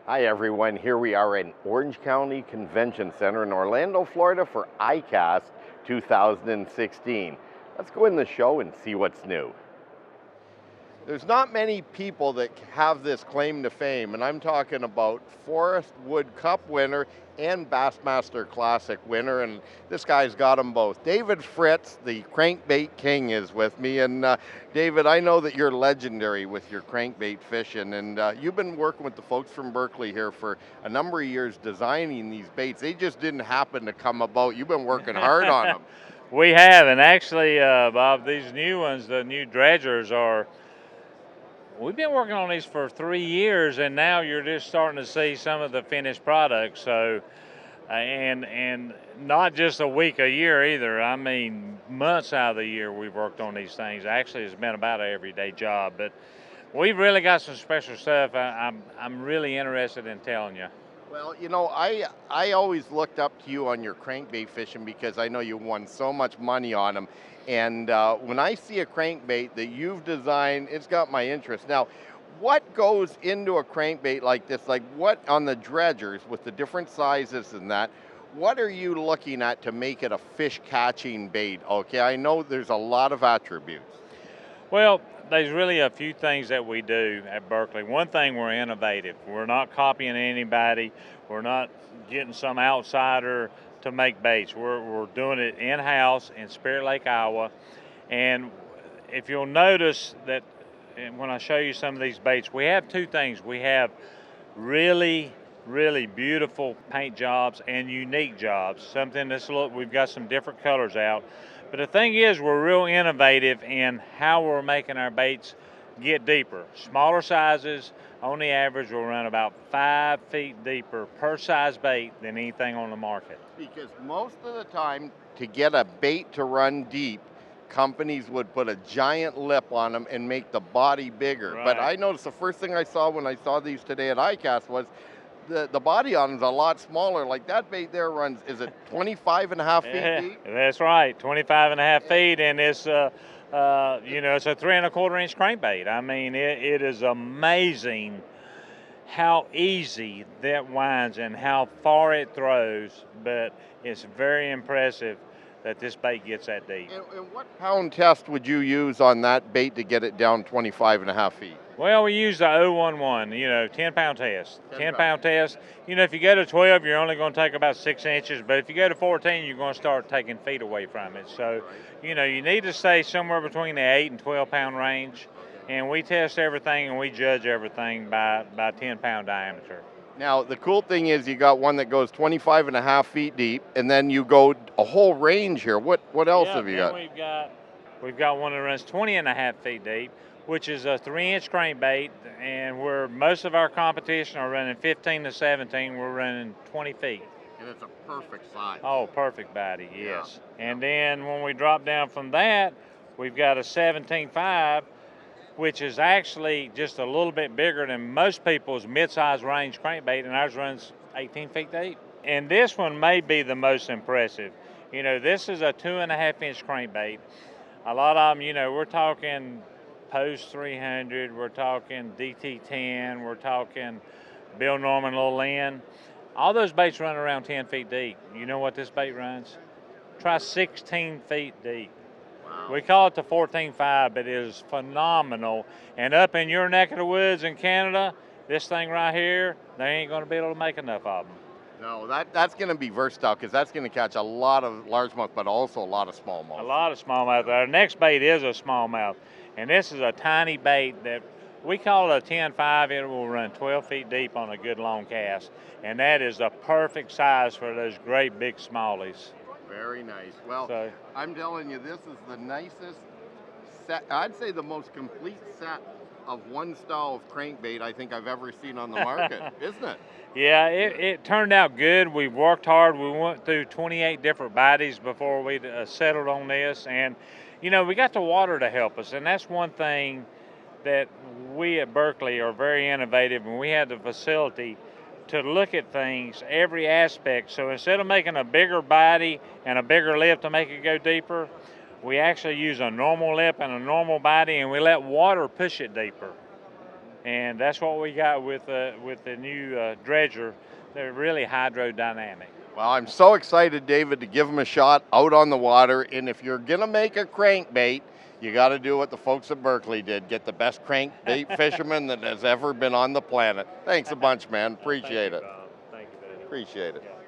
Hi everyone, here we are in Orange County Convention Center in Orlando, Florida for ICAST 2016. Let's go in the show and see what's new. There's not many people that have this claim to fame, and I'm talking about Forest Wood Cup winner and Bassmaster Classic winner, and this guy's got them both. David Fritts, the Crankbait King, is with me, and David, I know that you're legendary with your crankbait fishing, and you've been working with the folks from Berkley here for a number of years designing these baits. They just didn't happen to come about. You've been working hard on them. We have, and actually, Bob, these new ones, the new dredgers we've been working on these for 3 years, and now you're just starting to see some of the finished products. So, and not just a week a year either. I mean, months out of the year we've worked on these things. Actually, it's been about an everyday job, but we've really got some special stuff. I'm really interested in telling you. Well, you know, I always looked up to you on your crankbait fishing because I know you won so much money on them. And when I see a crankbait that you've designed, it's got my interest. Now, what goes into a crankbait like this? Like what on the dredgers with the different sizes and that? What are you looking at to make it a fish catching bait? Okay, I know there's a lot of attributes. Well, there's really a few things that we do at Berkley. One thing, we're innovative. We're not copying anybody. We're not getting some outsider to make baits. We're doing it in-house in Spirit Lake, Iowa. And if you'll notice that when I show you some of these baits, we have two things. We have really beautiful paint jobs and unique jobs. Something that's we've got some different colors out. But the thing is, we're real innovative in how we're making our baits get deeper. Smaller sizes, on the average, will run about 5 feet deeper per size bait than anything on the market. Because most of the time, to get a bait to run deep, companies would put a giant lip on them and make the body bigger. Right. But I noticed the first thing I saw when I saw these today at ICAST was the body on them's a lot smaller. Like that bait there runs, is it 25 and a half feet deep? That's right, 25 and a half feet, and it's it's a 3 1/4 inch crankbait. I mean, it is amazing how easy that winds and how far it throws, but it's very impressive that this bait gets that deep. And what pound test would you use on that bait to get it down 25 and a half feet? Well, we use the 011, 10-pound test. 10-pound test. If you go to 12, you're only going to take about 6 inches, but if you go to 14, you're going to start taking feet away from it. So, you need to stay somewhere between the 8 and 12-pound range, and we test everything and we judge everything by 10-pound diameter. Now, the cool thing is you got one that goes 25 and a half feet deep, and then you go a whole range here. What else have you got? We've got one that runs 20 and a half feet deep, which is a 3-inch crankbait, and where most of our competition are running 15 to 17, we're running 20 feet. And it's a perfect size. Oh, perfect body, yes. Yeah. And then when we drop down from that, we've got a 17.5, which is actually just a little bit bigger than most people's mid-size range crankbait, and ours runs 18 feet deep. And this one may be the most impressive. This is a 2.5-inch crankbait. A lot of them, we're talking Post 300, we're talking DT10, we're talking Bill Norman Little Lynn. All those baits run around 10 feet deep. You know what this bait runs? Try 16 feet deep. Wow. We call it the 14.5, but it is phenomenal. And up in your neck of the woods in Canada, this thing right here, they ain't going to be able to make enough of them. No, that's going to be versatile because that's going to catch a lot of largemouth, but also a lot of smallmouth. A lot of smallmouth. Our next bait is a smallmouth, and this is a tiny bait that we call it a 10.5. It will run 12 feet deep on a good long cast, and that is the perfect size for those great big smallies. Very nice. Well, I'm telling you, this is the nicest set. I'd say the most complete set of one style of crankbait I think I've ever seen on the market, isn't it? Yeah, it turned out good. We've worked hard. We went through 28 different bodies before we settled on this, and we got the water to help us, and that's one thing that we at Berkley are very innovative, and we had the facility to look at things, every aspect. So instead of making a bigger body and a bigger lip to make it go deeper, we actually use a normal lip and a normal body, and we let water push it deeper. And that's what we got with the new dredger. They're really hydrodynamic. Well, I'm so excited, David, to give them a shot out on the water. And if you're going to make a crankbait, you got to do what the folks at Berkley did. Get the best crankbait fisherman that has ever been on the planet. Thanks a bunch, man. Appreciate it. Thank you, buddy. Appreciate it. Yeah.